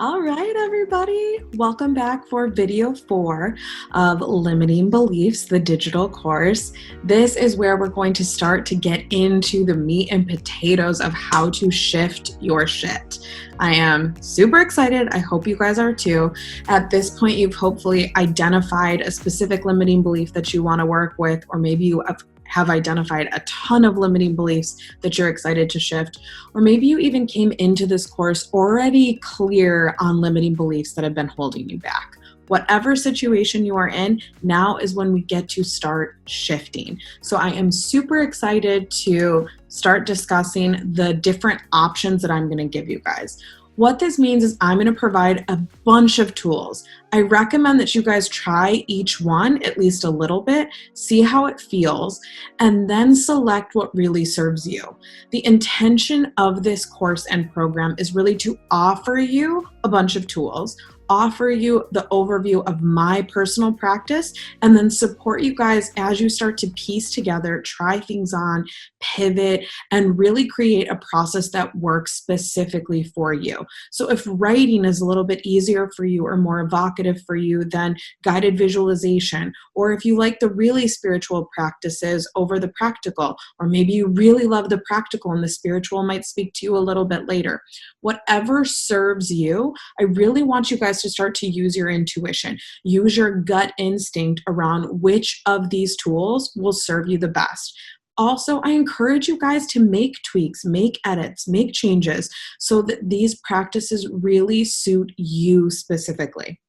All right, everybody. Welcome back for video 4 of Limiting Beliefs, the digital course. This is where we're going to start to get into the meat and potatoes of how to shift your shit. I am super excited. I hope you guys are too. At this point, you've hopefully identified a specific limiting belief that you want to work with, or maybe you have identified a ton of limiting beliefs that you're excited to shift, or maybe you even came into this course already clear on limiting beliefs that have been holding you back. Whatever situation you are in, now is when we get to start shifting. So I am super excited to start discussing the different options that I'm going to give you guys. What this means is I'm going to provide a bunch of tools. I recommend that you guys try each one at least a little bit, see how it feels, and then select what really serves you. The intention of this course and program is really to offer you a bunch of tools, offer you the overview of my personal practice, and then support you guys as you start to piece together, try things on, pivot, and really create a process that works specifically for you. So if writing is a little bit easier for you or more evocative for you than guided visualization, or if you like the really spiritual practices over the practical, or maybe you really love the practical and the spiritual might speak to you a little bit later, whatever serves you, I really want you guys to start to use your intuition, use your gut instinct around which of these tools will serve you the best. Also, I encourage you guys to make tweaks, make edits, make changes so that these practices really suit you specifically.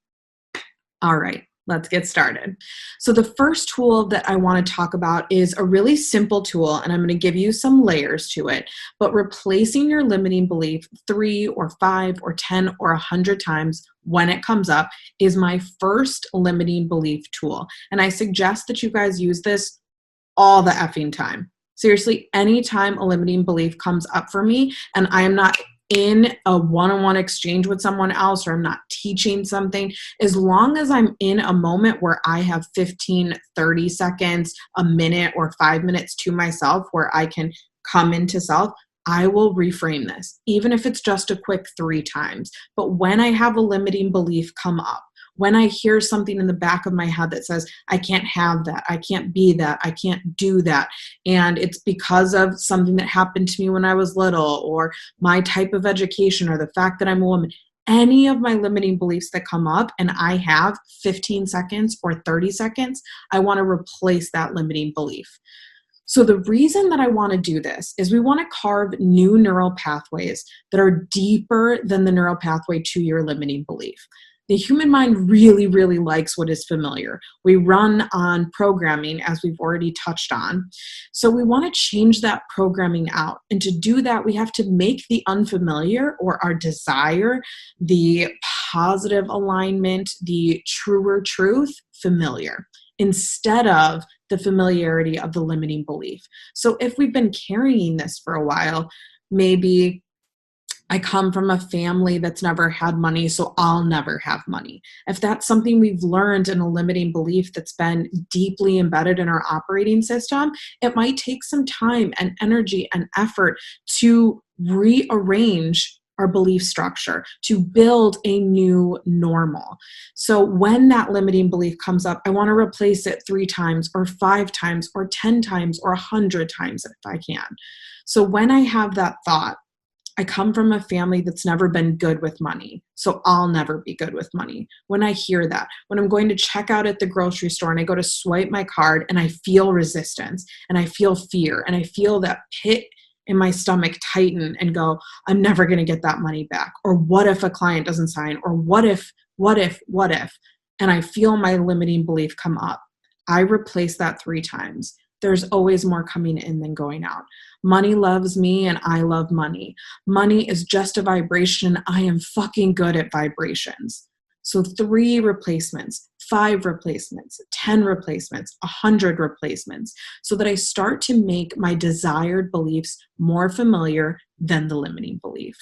All right, let's get started. So the first tool that I want to talk about is a really simple tool, and I'm going to give you some layers to it, but replacing your limiting belief 3 or 5 or 10 or 100 times when it comes up is my first limiting belief tool. And I suggest that you guys use this all the effing time. Seriously, anytime a limiting belief comes up for me and I am not in a one-on-one exchange with someone else, or I'm not teaching something, as long as I'm in a moment where I have 15, 30 seconds, a minute, or 5 minutes to myself where I can come into self, I will reframe this, even if it's just a quick 3 times. But when I have a limiting belief come up, when I hear something in the back of my head that says, I can't have that, I can't be that, I can't do that, and it's because of something that happened to me when I was little, or my type of education, or the fact that I'm a woman, any of my limiting beliefs that come up and I have 15 seconds or 30 seconds, I want to replace that limiting belief. So the reason that I want to do this is we want to carve new neural pathways that are deeper than the neural pathway to your limiting belief. The human mind really, really likes what is familiar. We run on programming, as we've already touched on. So we want to change that programming out. And to do that, we have to make the unfamiliar, or our desire, the positive alignment, the truer truth, familiar, instead of the familiarity of the limiting belief. So if we've been carrying this for a while, maybe I come from a family that's never had money, so I'll never have money. If that's something we've learned in a limiting belief that's been deeply embedded in our operating system, it might take some time and energy and effort to rearrange our belief structure, to build a new normal. So when that limiting belief comes up, I want to replace it 3 times or 5 times or 10 times or 100 times if I can. So when I have that thought, I come from a family that's never been good with money, so I'll never be good with money. When I hear that, when I'm going to check out at the grocery store and I go to swipe my card and I feel resistance and I feel fear and I feel that pit in my stomach tighten and go, I'm never going to get that money back. Or what if a client doesn't sign? Or what if? And I feel my limiting belief come up. I replace that 3 times. There's always more coming in than going out. Money loves me and I love money. Money is just a vibration. I am fucking good at vibrations. So 3 replacements, 5 replacements, 10 replacements, 100 replacements, so that I start to make my desired beliefs more familiar than the limiting belief.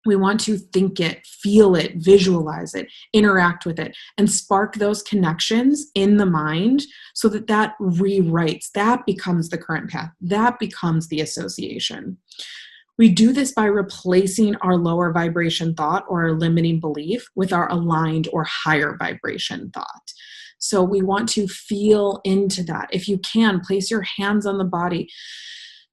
We want to think it, feel it, visualize it, interact with it, and spark those connections in the mind so that that rewrites, that becomes the current path, that becomes the association. We do this by replacing our lower vibration thought or our limiting belief with our aligned or higher vibration thought. So we want to feel into that. If you can, place your hands on the body.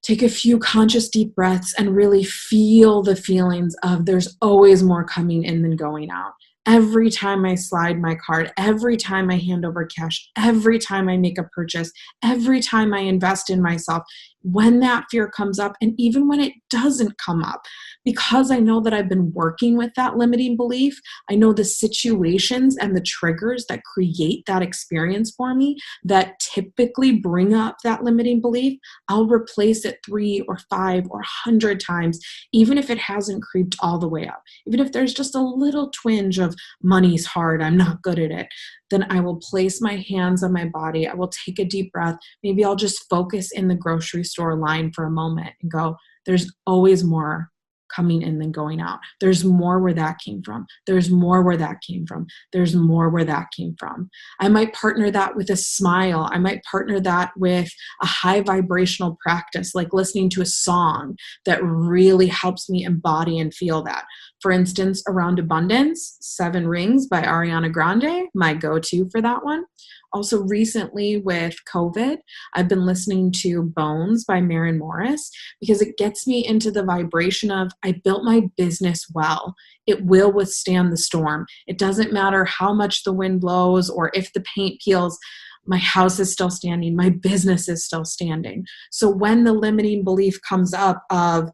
Take a few conscious deep breaths and really feel the feelings of there's always more coming in than going out. Every time I slide my card, every time I hand over cash, every time I make a purchase, every time I invest in myself, when that fear comes up, and even when it doesn't come up, because I know that I've been working with that limiting belief, I know the situations and the triggers that create that experience for me that typically bring up that limiting belief, I'll replace it 3 or 5 or 100 times, even if it hasn't creeped all the way up. Even if there's just a little twinge of money's hard, I'm not good at it, then I will place my hands on my body. I will take a deep breath. Maybe I'll just focus in the grocery store line for a moment and go, there's always more coming in than going out. There's more where that came from. There's more where that came from. There's more where that came from. I might partner that with a smile. I might partner that with a high vibrational practice, like listening to a song that really helps me embody and feel that. For instance, around abundance, 7 Rings by Ariana Grande, my go-to for that one. Also recently with COVID, I've been listening to Bones by Maren Morris because it gets me into the vibration of I built my business well. It will withstand the storm. It doesn't matter how much the wind blows or if the paint peels. My house is still standing. My business is still standing. So when the limiting belief comes up of,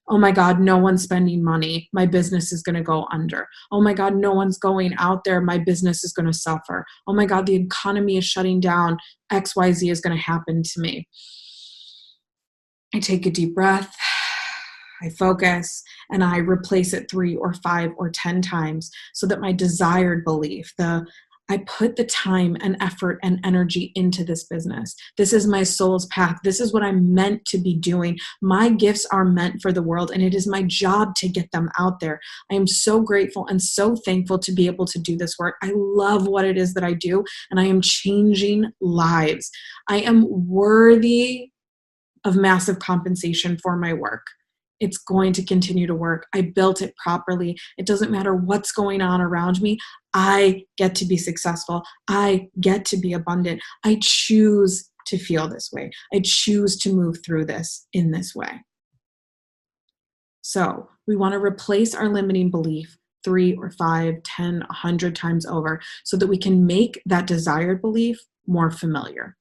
oh my God, no one's spending money, my business is going to go under. Oh my God, no one's going out there, my business is going to suffer. Oh my God, the economy is shutting down, XYZ is going to happen to me. I take a deep breath, I focus, and I replace it 3 or 5 or 10 times so that my desired belief, I put the time and effort and energy into this business. This is my soul's path. This is what I'm meant to be doing. My gifts are meant for the world, and it is my job to get them out there. I am so grateful and so thankful to be able to do this work. I love what it is that I do, and I am changing lives. I am worthy of massive compensation for my work. It's going to continue to work. I built it properly. It doesn't matter what's going on around me. I get to be successful. I get to be abundant. I choose to feel this way. I choose to move through this in this way. So we want to replace our limiting belief 3 or 5, 10, 100 times over so that we can make that desired belief more familiar.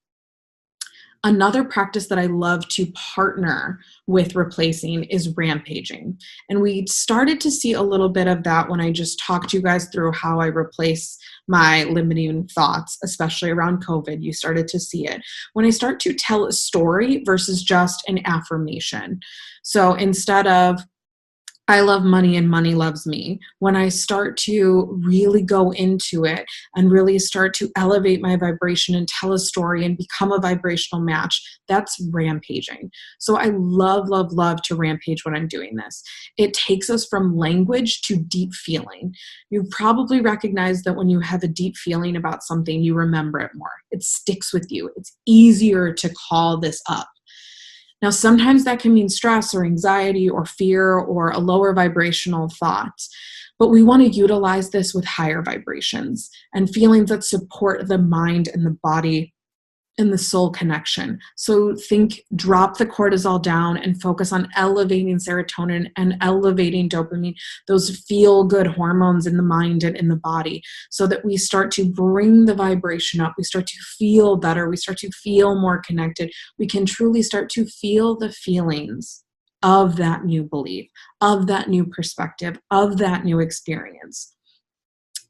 Another practice that I love to partner with replacing is rampaging. And we started to see a little bit of that when I just talked to you guys through how I replace my limiting thoughts, especially around COVID. You started to see it. When I start to tell a story versus just an affirmation. So instead of, I love money and money loves me, when I start to really go into it and really start to elevate my vibration and tell a story and become a vibrational match, that's rampaging. So I love, love, love to rampage when I'm doing this. It takes us from language to deep feeling. You probably recognize that when you have a deep feeling about something, you remember it more. It sticks with you. It's easier to call this up. Now, sometimes that can mean stress or anxiety or fear or a lower vibrational thought, but we want to utilize this with higher vibrations and feelings that support the mind and the body and the soul connection. So drop the cortisol down and focus on elevating serotonin and elevating dopamine, those feel-good hormones in the mind and in the body, so that we start to bring the vibration up. We start to feel better. We start to feel more connected. We can truly start to feel the feelings of that new belief, of that new perspective, of that new experience.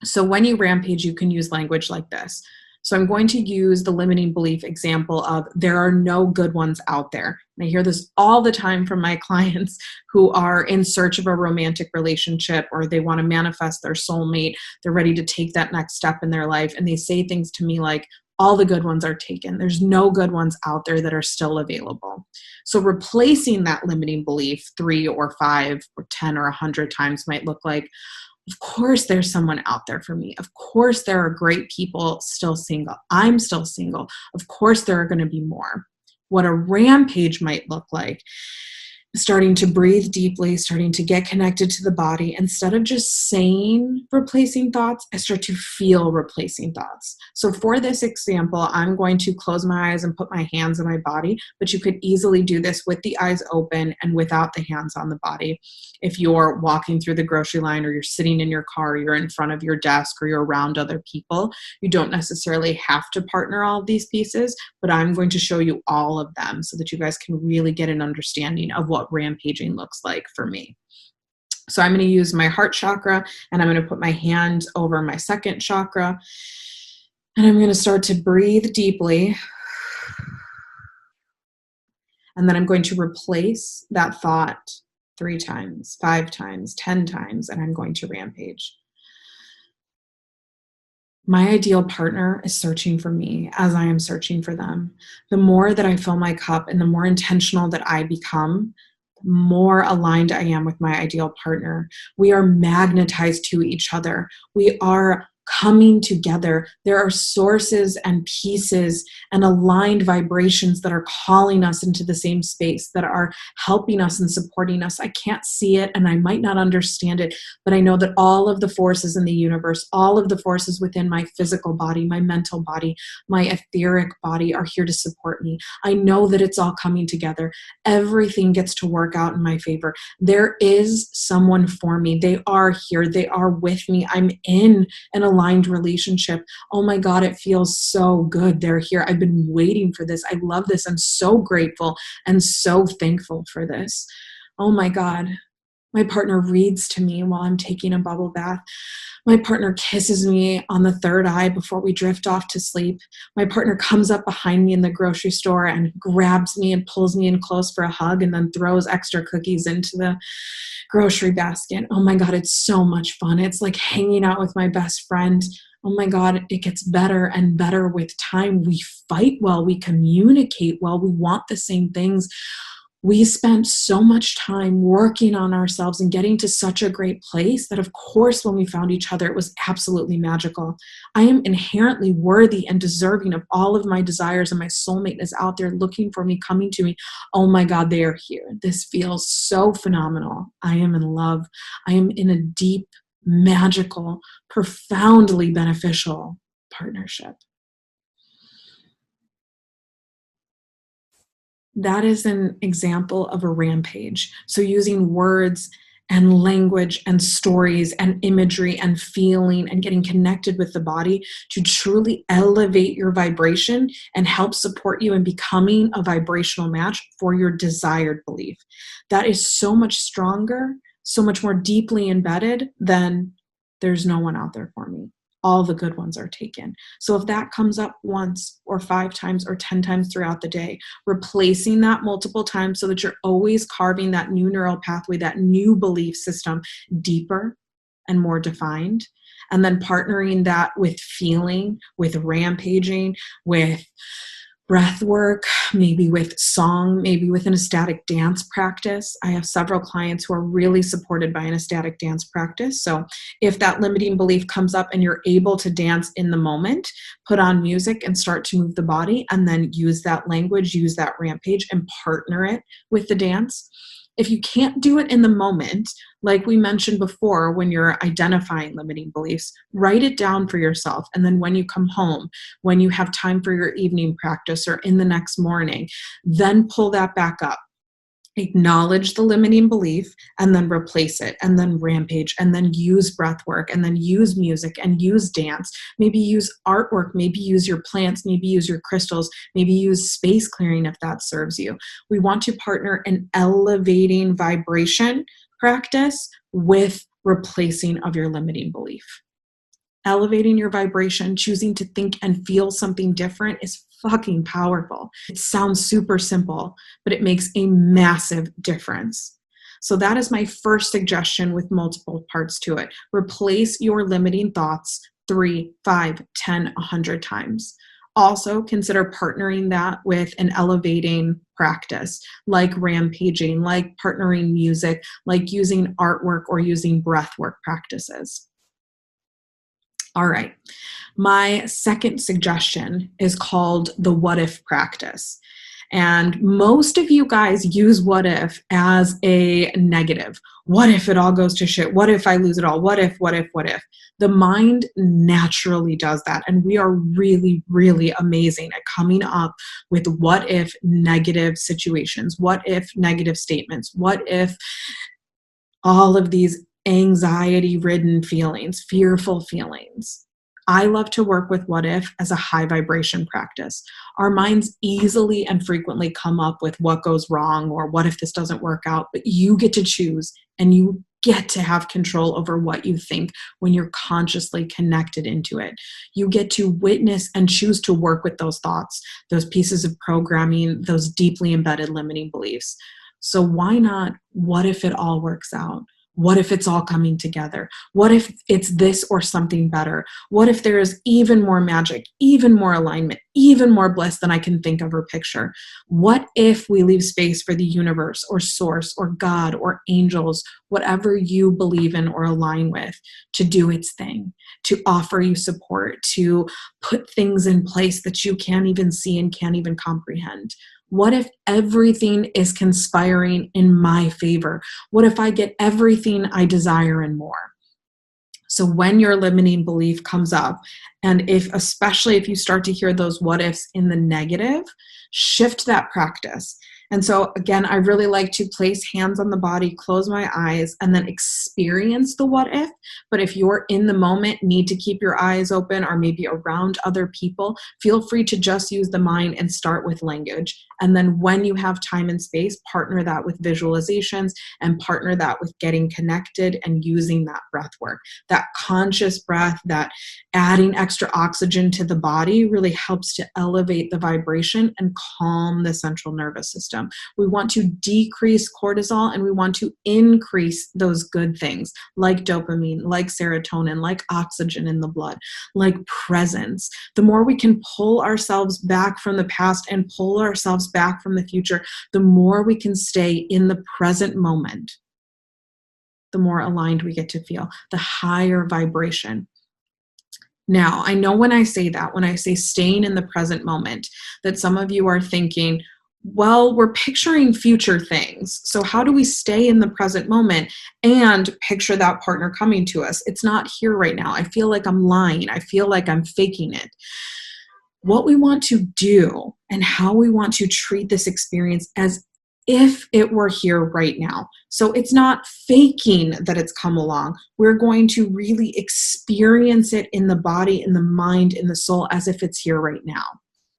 So when you rampage, you can use language like this. So I'm going to use the limiting belief example of there are no good ones out there. And I hear this all the time from my clients who are in search of a romantic relationship, or they want to manifest their soulmate. They're ready to take that next step in their life. And they say things to me like, all the good ones are taken. There's no good ones out there that are still available. So replacing that limiting belief 3 or 5 or 10 or 100 times might look like, of course there's someone out there for me. Of course there are great people still single. I'm still single. Of course there are going to be more. What a rampage might look like starting to breathe deeply, starting to get connected to the body. Instead of just saying replacing thoughts, I start to feel replacing thoughts. So for this example, I'm going to close my eyes and put my hands on my body, but you could easily do this with the eyes open and without the hands on the body. If you're walking through the grocery line, or you're sitting in your car, you're in front of your desk, or you're around other people, you don't necessarily have to partner all of these pieces, but I'm going to show you all of them so that you guys can really get an understanding of what rampaging looks like for me. So I'm going to use my heart chakra, and I'm going to put my hand over my second chakra, and I'm going to start to breathe deeply. And then I'm going to replace that thought 3 times, 5 times, 10 times, and I'm going to rampage. My ideal partner is searching for me as I am searching for them. The more that I fill my cup and the more intentional that I become, the more aligned I am with my ideal partner. We are magnetized to each other. We are coming together. There are sources and pieces and aligned vibrations that are calling us into the same space, that are helping us and supporting us. I can't see it and I might not understand it, but I know that all of the forces in the universe, all of the forces within my physical body, my mental body, my etheric body are here to support me. I know that it's all coming together. Everything gets to work out in my favor. There is someone for me. They are here. They are with me. I'm in an aligned relationship. Oh my God, it feels so good. They're here. I've been waiting for this. I love this. I'm so grateful and so thankful for this. Oh my God. My partner reads to me while I'm taking a bubble bath. My partner kisses me on the third eye before we drift off to sleep. My partner comes up behind me in the grocery store and grabs me and pulls me in close for a hug, and then throws extra cookies into the grocery basket. Oh my God, it's so much fun. It's like hanging out with my best friend. Oh my God, it gets better and better with time. We fight well, we communicate well, we want the same things. We spent so much time working on ourselves and getting to such a great place that, of course, when we found each other, it was absolutely magical. I am inherently worthy and deserving of all of my desires, and my soulmate is out there looking for me, coming to me. Oh my God, they are here. This feels so phenomenal. I am in love. I am in a deep, magical, profoundly beneficial partnership. That is an example of a rampage. So using words and language and stories and imagery and feeling and getting connected with the body to truly elevate your vibration and help support you in becoming a vibrational match for your desired belief. That is so much stronger, so much more deeply embedded than there's no one out there for me. All the good ones are taken. So if that comes up once or 5 times or 10 times throughout the day, replacing that multiple times so that you're always carving that new neural pathway, that new belief system deeper and more defined. And then partnering that with feeling, with rampaging, with breath work, maybe with song, maybe with an ecstatic dance practice. I have several clients who are really supported by an ecstatic dance practice. So if that limiting belief comes up and you're able to dance in the moment, put on music and start to move the body, and then use that language, use that rampage, and partner it with the dance. If you can't do it in the moment, like we mentioned before, when you're identifying limiting beliefs, write it down for yourself. And then when you come home, when you have time for your evening practice or in the next morning, then pull that back up. Acknowledge the limiting belief and then replace it, and then rampage, and then use breath work, and then use music and use dance. Maybe use artwork, maybe use your plants, maybe use your crystals, maybe use space clearing if that serves you. We want to partner an elevating vibration practice with replacing of your limiting belief. Elevating your vibration, choosing to think and feel something different is fucking powerful. It sounds super simple, but it makes a massive difference. So that is my first suggestion with multiple parts to it. Replace your limiting thoughts 3, 5, 10, 100 times. Also consider partnering that with an elevating practice, like rampaging, like partnering music, like using artwork or using breathwork practices. All right. My second suggestion is called the what if practice. And most of you guys use what if as a negative. What if it all goes to shit? What if I lose it all? What if, what if, what if? The mind naturally does that. And we are really, really amazing at coming up with what if negative situations, what if negative statements, what if all of these anxiety ridden feelings, fearful feelings. I love to work with what if as a high vibration practice. Our minds easily and frequently come up with what goes wrong or what if this doesn't work out, but you get to choose and you get to have control over what you think when you're consciously connected into it. You get to witness and choose to work with those thoughts, those pieces of programming, those deeply embedded limiting beliefs. So why not, what if it all works out? What if it's all coming together? What if it's this or something better? What if there is even more magic, even more alignment, even more bliss than I can think of or picture? What if we leave space for the universe or source or God or angels, whatever you believe in or align with, to do its thing, to offer you support, to put things in place that you can't even see and can't even comprehend? What if everything is conspiring in my favor? What if I get everything I desire and more? So when your limiting belief comes up, and especially if you start to hear those what ifs in the negative, shift that practice. And so again, I really like to place hands on the body, close my eyes, and then experience the what if. But if you're in the moment, need to keep your eyes open or maybe around other people, feel free to just use the mind and start with language. And then when you have time and space, partner that with visualizations and partner that with getting connected and using that breath work. That conscious breath, that adding extra oxygen to the body really helps to elevate the vibration and calm the central nervous system. We want to decrease cortisol and we want to increase those good things like dopamine, like serotonin, like oxygen in the blood, like presence. The more we can pull ourselves back from the past and pull ourselves back from the future, the more we can stay in the present moment, the more aligned we get to feel, the higher vibration. Now, I know when I say that, when I say staying in the present moment, that some of you are thinking, well, we're picturing future things. So how do we stay in the present moment and picture that partner coming to us? It's not here right now. I feel like I'm lying. I feel like I'm faking it. What we want to do and how we want to treat this experience as if it were here right now. So it's not faking that it's come along. We're going to really experience it in the body, in the mind, in the soul, as if it's here right now.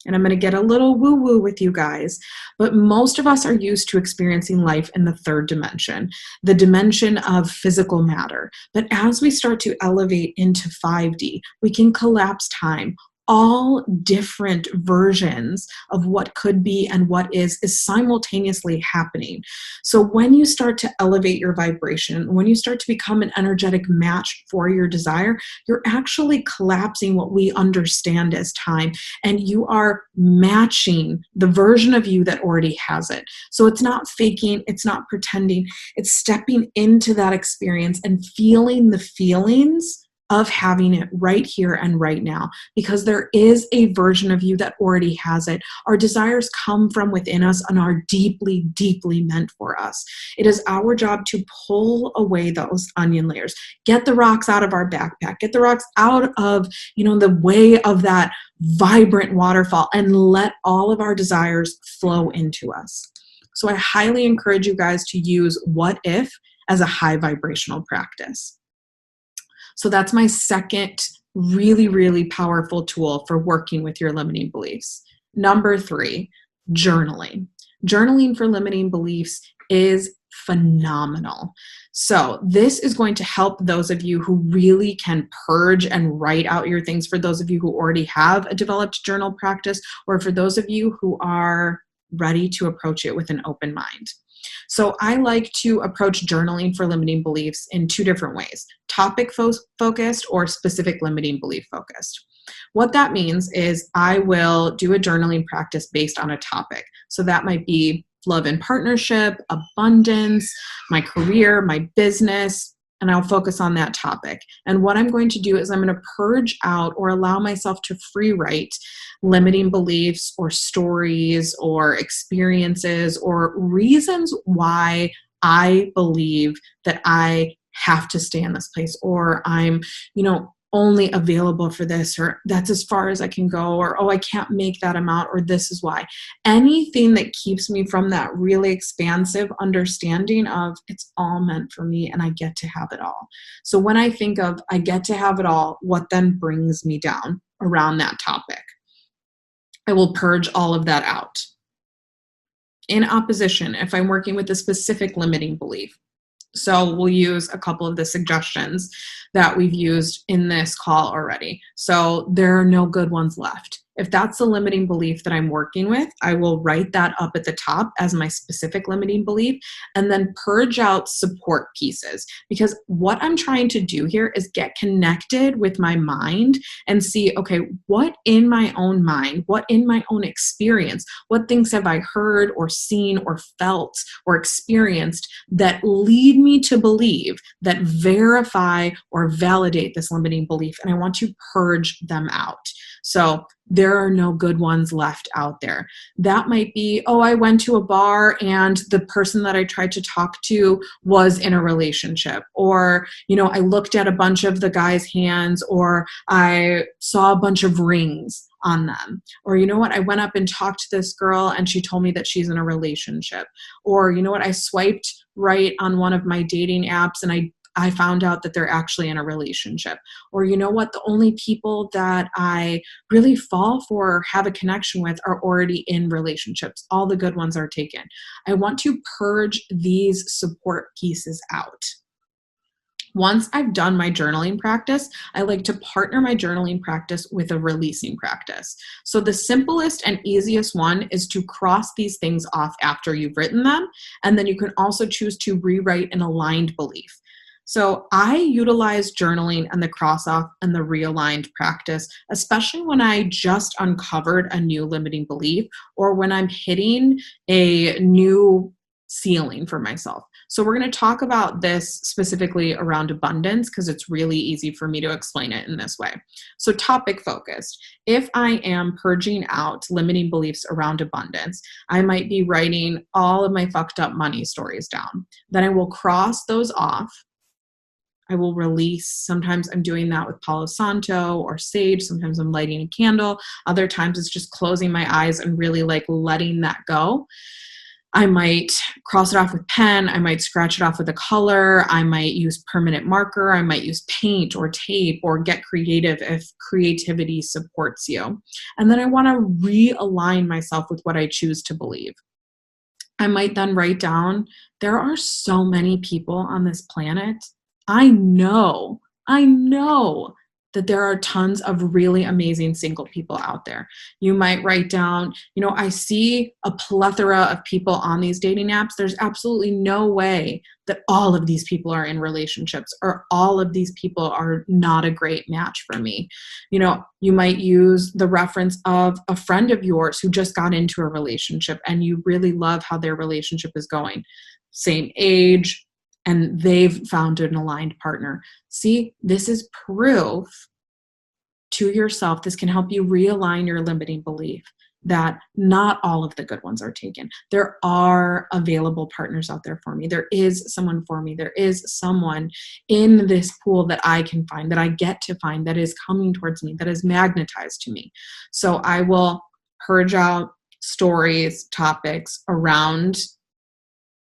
And I'm going to get a little woo-woo with you guys, but most of us are used to experiencing life in the third dimension, the dimension of physical matter. But as we start to elevate into 5D, we can collapse time. All different versions of what could be and what is simultaneously happening. So when you start to elevate your vibration, when you start to become an energetic match for your desire, you're actually collapsing what we understand as time, and you are matching the version of you that already has it. So it's not faking, it's not pretending, it's stepping into that experience and feeling the feelings of having it right here and right now, because there is a version of you that already has it. Our desires come from within us and are deeply, deeply meant for us. It is our job to pull away those onion layers, get the rocks out of our backpack, get the rocks out of, the way of that vibrant waterfall, and let all of our desires flow into us. So I highly encourage you guys to use what if as a high vibrational practice. So that's my second really, really powerful tool for working with your limiting beliefs. Number 3, journaling. Journaling for limiting beliefs is phenomenal. So this is going to help those of you who really can purge and write out your things, for those of you who already have a developed journal practice, or for those of you who are ready to approach it with an open mind. So I like to approach journaling for limiting beliefs in 2 different ways: topic focused or specific limiting belief focused. What that means is I will do a journaling practice based on a topic. So that might be love and partnership, abundance, my career, my business, and I'll focus on that topic. And what I'm going to do is I'm going to purge out or allow myself to free write limiting beliefs or stories or experiences or reasons why I believe that I have to stay in this place, or I'm, only available for this, or that's as far as I can go, or, oh, I can't make that amount, or this is why. Anything that keeps me from that really expansive understanding of it's all meant for me and I get to have it all. So when I think of I get to have it all, what then brings me down around that topic? I will purge all of that out. In opposition, if I'm working with a specific limiting belief, so we'll use a couple of the suggestions that we've used in this call already. So there are no good ones left. If that's the limiting belief that I'm working with, I will write that up at the top as my specific limiting belief and then purge out support pieces. Because what I'm trying to do here is get connected with my mind and see, okay, what in my own mind, what in my own experience, what things have I heard or seen or felt or experienced that lead me to believe, that verify or validate this limiting belief. And I want to purge them out. So there are no good ones left out there. That might be, oh, I went to a bar and the person that I tried to talk to was in a relationship. Or, I looked at a bunch of the guy's hands, or I saw a bunch of rings on them. Or, I went up and talked to this girl and she told me that she's in a relationship. Or, I swiped right on one of my dating apps and I found out that they're actually in a relationship. Or the only people that I really fall for or have a connection with are already in relationships. All the good ones are taken. I want to purge these support pieces out. Once I've done my journaling practice, I like to partner my journaling practice with a releasing practice. So the simplest and easiest one is to cross these things off after you've written them. And then you can also choose to rewrite an aligned belief. So I utilize journaling and the cross off and the realigned practice, especially when I just uncovered a new limiting belief or when I'm hitting a new ceiling for myself. So we're going to talk about this specifically around abundance because it's really easy for me to explain it in this way. So topic focused. If I am purging out limiting beliefs around abundance, I might be writing all of my fucked up money stories down. Then I will cross those off. I will release. Sometimes I'm doing that with Palo Santo or sage. Sometimes I'm lighting a candle. Other times it's just closing my eyes and really letting that go. I might cross it off with pen. I might scratch it off with a color. I might use permanent marker. I might use paint or tape or get creative if creativity supports you. And then I want to realign myself with what I choose to believe. I might then write down, there are so many people on this planet. I know that there are tons of really amazing single people out there. You might write down, I see a plethora of people on these dating apps. There's absolutely no way that all of these people are in relationships or all of these people are not a great match for me. You might use the reference of a friend of yours who just got into a relationship and you really love how their relationship is going. Same age, and they've found an aligned partner. See, this is proof to yourself. This can help you realign your limiting belief that not all of the good ones are taken. There are available partners out there for me. There is someone for me. There is someone in this pool that I can find, that I get to find, that is coming towards me, that is magnetized to me. So I will purge out stories, topics around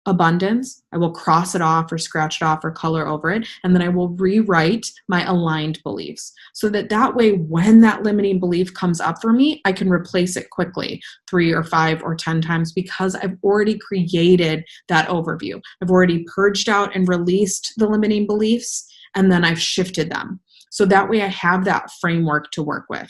abundance. I will cross it off or scratch it off or color over it. And then I will rewrite my aligned beliefs so that way, when that limiting belief comes up for me, I can replace it quickly 3 or 5 or 10 times because I've already created that overview. I've already purged out and released the limiting beliefs, and then I've shifted them. So that way I have that framework to work with.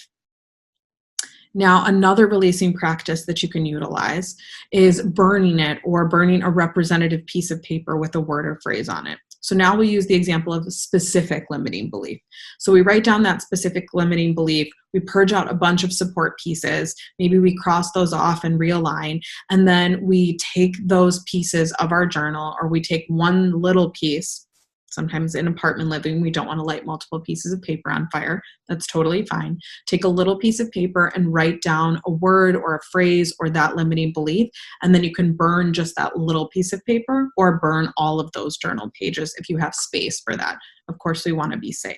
Now, another releasing practice that you can utilize is burning it or burning a representative piece of paper with a word or phrase on it. So now we'll use the example of a specific limiting belief. So we write down that specific limiting belief, we purge out a bunch of support pieces, maybe we cross those off and realign, and then we take those pieces of our journal, or we take one little piece Sometimes in apartment living, we don't want to light multiple pieces of paper on fire. That's totally fine. Take a little piece of paper and write down a word or a phrase or that limiting belief, and then you can burn just that little piece of paper or burn all of those journal pages if you have space for that. Of course, we want to be safe.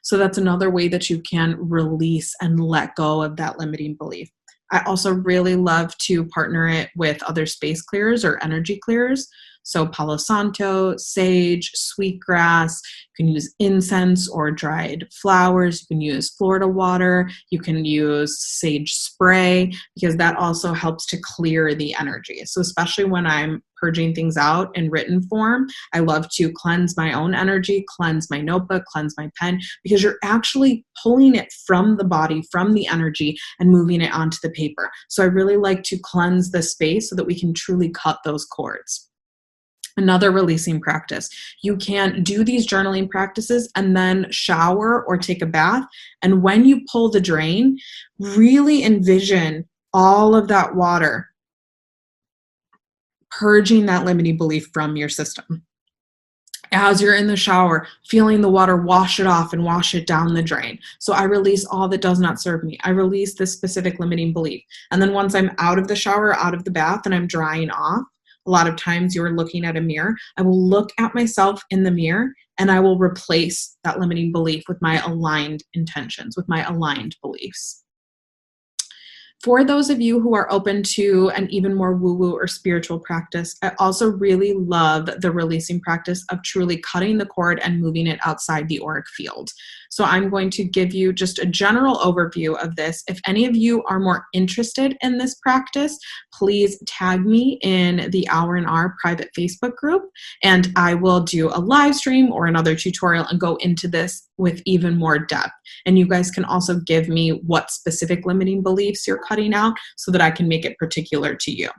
So that's another way that you can release and let go of that limiting belief. I also really love to partner it with other space clearers or energy clearers. So Palo Santo, sage, sweetgrass. You can use incense or dried flowers. You can use Florida water. You can use sage spray because that also helps to clear the energy. So especially when I'm purging things out in written form, I love to cleanse my own energy, cleanse my notebook, cleanse my pen, because you're actually pulling it from the body, from the energy, and moving it onto the paper. So I really like to cleanse the space so that we can truly cut those cords. Another releasing practice. You can do these journaling practices and then shower or take a bath. And when you pull the drain, really envision all of that water purging that limiting belief from your system. As you're in the shower, feeling the water wash it off and wash it down the drain. So I release all that does not serve me. I release this specific limiting belief. And then once I'm out of the shower, out of the bath, and I'm drying off, a lot of times you're looking at a mirror, I will look at myself in the mirror and I will replace that limiting belief with my aligned intentions, with my aligned beliefs. For those of you who are open to an even more woo-woo or spiritual practice, I also really love the releasing practice of truly cutting the cord and moving it outside the auric field. So I'm going to give you just a general overview of this. If any of you are more interested in this practice, please tag me in the Hour and R private Facebook group, and I will do a live stream or another tutorial and go into this with even more depth. And you guys can also give me what specific limiting beliefs you're cutting out so that I can make it particular to you.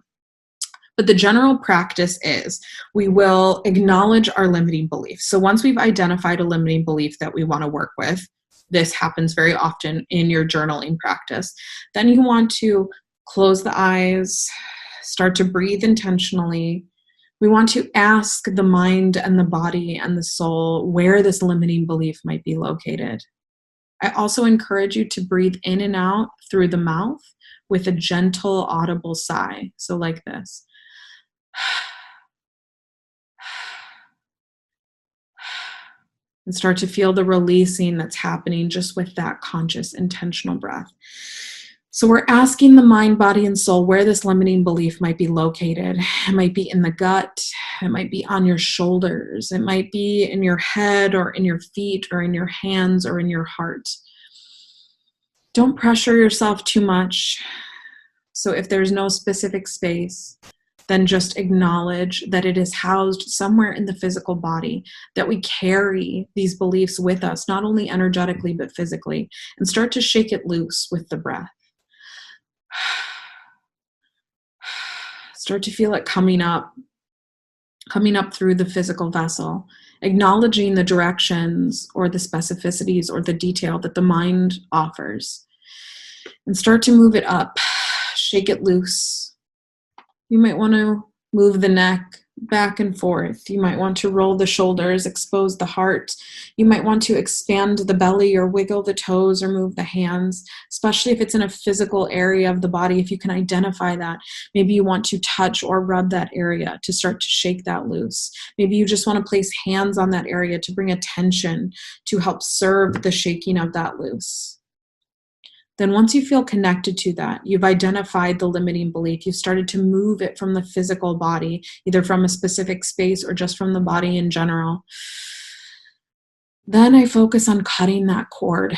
But the general practice is we will acknowledge our limiting beliefs. So once we've identified a limiting belief that we want to work with, this happens very often in your journaling practice, then you want to close the eyes, start to breathe intentionally. We want to ask the mind and the body and the soul where this limiting belief might be located. I also encourage you to breathe in and out through the mouth with a gentle, audible sigh. So like this. And start to feel the releasing that's happening just with that conscious, intentional breath. So we're asking the mind, body, and soul where this limiting belief might be located. It might be in the gut. It might be on your shoulders. It might be in your head or in your feet or in your hands or in your heart. Don't pressure yourself too much. So if there's no specific space, then just acknowledge that it is housed somewhere in the physical body, that we carry these beliefs with us, not only energetically, but physically, and start to shake it loose with the breath. Start to feel it coming up through the physical vessel, acknowledging the directions or the specificities or the detail that the mind offers, and start to move it up, shake it loose. You might want to move the neck back and forth. You might want to roll the shoulders, expose the heart. You might want to expand the belly or wiggle the toes or move the hands, especially if it's in a physical area of the body. If you can identify that, maybe you want to touch or rub that area to start to shake that loose. Maybe you just want to place hands on that area to bring attention to help serve the shaking of that loose. Then once you feel connected to that, you've identified the limiting belief, you've started to move it from the physical body, either from a specific space or just from the body in general. Then I focus on cutting that cord.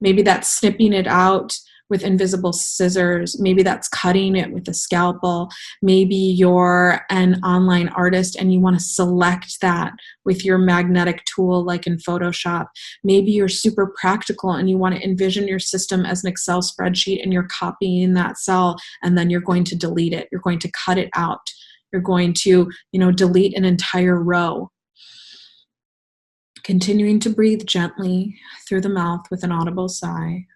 Maybe that's snipping it out with invisible scissors. Maybe that's cutting it with a scalpel. Maybe you're an online artist and you want to select that with your magnetic tool like in Photoshop. Maybe you're super practical and you want to envision your system as an Excel spreadsheet and you're copying that cell and then you're going to delete it. You're going to cut it out. You're going to, delete an entire row. Continuing to breathe gently through the mouth with an audible sigh.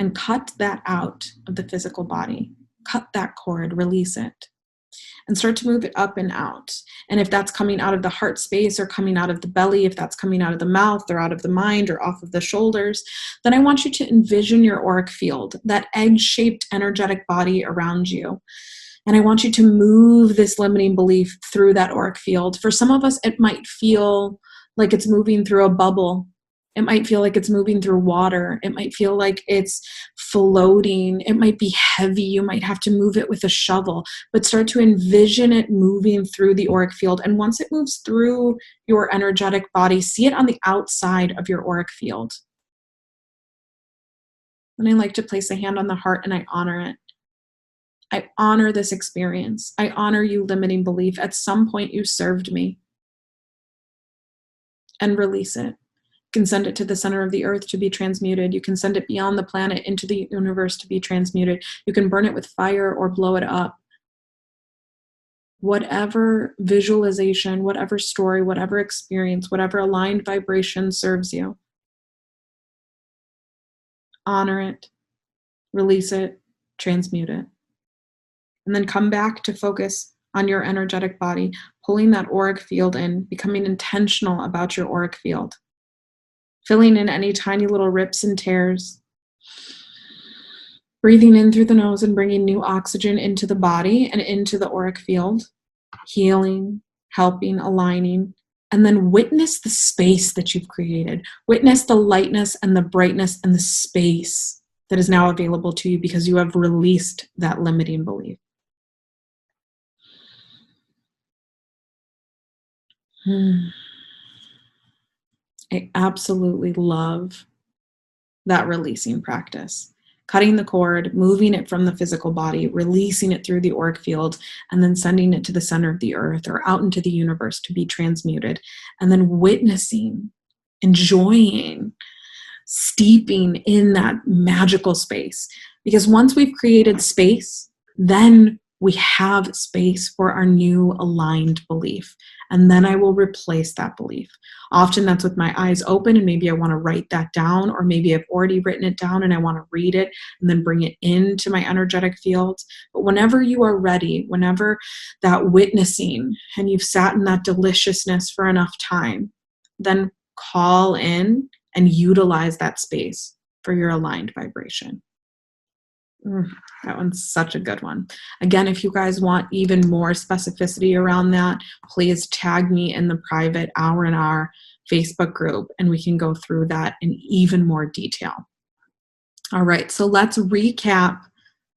And cut that out of the physical body. Cut that cord, release it. and start to move it up and out. And if that's coming out of the heart space or coming out of the belly, if that's coming out of the mouth or out of the mind or off of the shoulders, then I want you to envision your auric field, that egg-shaped energetic body around you. And I want you to move this limiting belief through that auric field. For some of us, it might feel like it's moving through a bubble. It might feel like it's moving through water. It might feel like it's floating. It might be heavy. You might have to move it with a shovel, but start to envision it moving through the auric field. And once it moves through your energetic body, see it on the outside of your auric field. And I like to place a hand on the heart and I honor it. I honor this experience. I honor you, limiting belief. At some point, you served me. And release it. You can send it to the center of the earth to be transmuted. You can send it beyond the planet into the universe to be transmuted. You can burn it with fire or blow it up. Whatever visualization, whatever story, whatever experience, whatever aligned vibration serves you. Honor it. Release it. Transmute it. And then come back to focus on your energetic body, pulling that auric field in, becoming intentional about your auric field, filling in any tiny little rips and tears, breathing in through the nose and bringing new oxygen into the body and into the auric field, healing, helping, aligning, and then witness the space that you've created. Witness the lightness and the brightness and the space that is now available to you because you have released that limiting belief. I absolutely love that releasing practice. Cutting the cord, moving it from the physical body, releasing it through the auric field, and then sending it to the center of the earth or out into the universe to be transmuted, and then witnessing, enjoying, steeping in that magical space. Because once we've created space, then we have space for our new aligned belief. And then I will replace that belief. Often that's with my eyes open and maybe I want to write that down, or maybe I've already written it down and I want to read it and then bring it into my energetic field. But whenever you are ready, whenever that witnessing and you've sat in that deliciousness for enough time, then call in and utilize that space for your aligned vibration. That one's such a good one. Again, if you guys want even more specificity around that, please tag me in the private Hour in Our Facebook group and we can go through that in even more detail. All right, so let's recap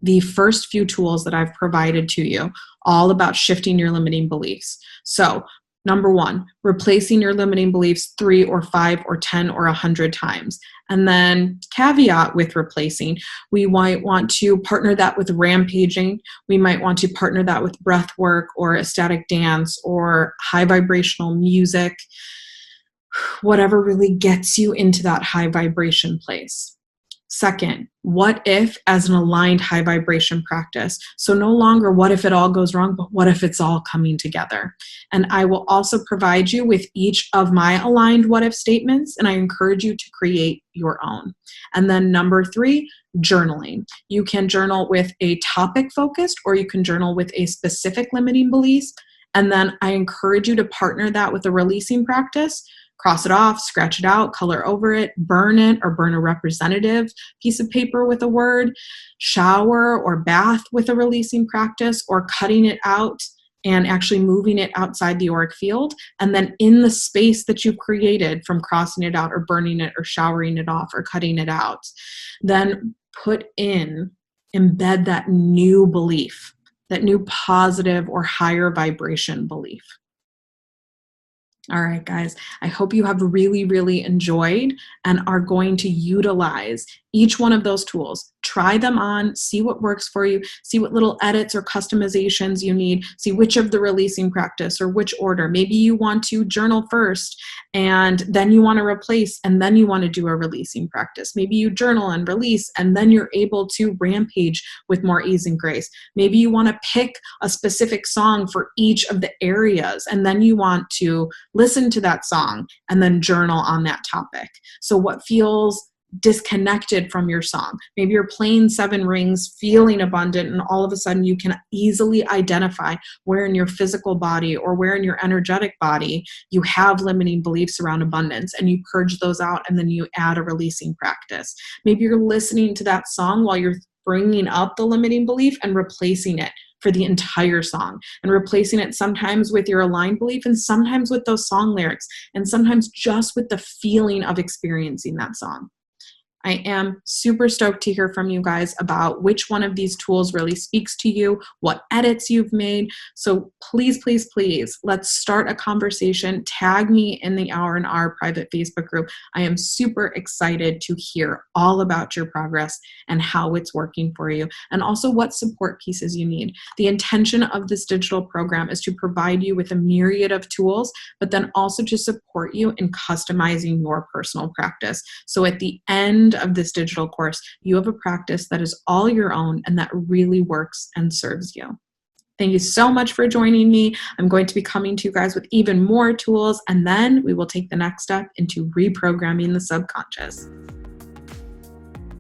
the first few tools that I've provided to you, all about shifting your limiting beliefs. So number one, replacing your limiting beliefs 3 or 5 or 10 or 100 times. And then caveat with replacing, we might want to partner that with rampaging. We might want to partner that with breath work or ecstatic dance or high vibrational music, whatever really gets you into that high vibration place. Second, what if as an aligned high vibration practice? So no longer what if it all goes wrong, but what if it's all coming together? And I will also provide you with each of my aligned what if statements, and I encourage you to create your own. And then number 3, journaling. You can journal with a topic focused, or you can journal with a specific limiting belief. And then I encourage you to partner that with a releasing practice. Cross it off, scratch it out, color over it, burn it, or burn a representative piece of paper with a word, shower or bath with a releasing practice, or cutting it out and actually moving it outside the auric field. And then in the space that you've created from crossing it out or burning it or showering it off or cutting it out, then embed that new belief, that new positive or higher vibration belief. All right, guys, I hope you have really, really enjoyed and are going to utilize each one of those tools. Try them on, see what works for you, see what little edits or customizations you need, see which of the releasing practice or which order. Maybe you want to journal first and then you want to replace and then you want to do a releasing practice. Maybe you journal and release and then you're able to rampage with more ease and grace. Maybe you want to pick a specific song for each of the areas and then you want to listen to that song and then journal on that topic. So what feels disconnected from your song. Maybe you're playing 7 rings, feeling abundant, and all of a sudden you can easily identify where in your physical body or where in your energetic body you have limiting beliefs around abundance, and you purge those out, and then you add a releasing practice. Maybe you're listening to that song while you're bringing up the limiting belief and replacing it for the entire song, and replacing it sometimes with your aligned belief, and sometimes with those song lyrics, and sometimes just with the feeling of experiencing that song. I am super stoked to hear from you guys about which one of these tools really speaks to you, what edits you've made. So please, please, please, let's start a conversation. Tag me in the Hour and Hour private Facebook group. I am super excited to hear all about your progress and how it's working for you, and also what support pieces you need. The intention of this digital program is to provide you with a myriad of tools, but then also to support you in customizing your personal practice. So at the end of this digital course, you have a practice that is all your own and that really works and serves you. Thank you so much for joining me. I'm going to be coming to you guys with even more tools, and then we will take the next step into reprogramming the subconscious.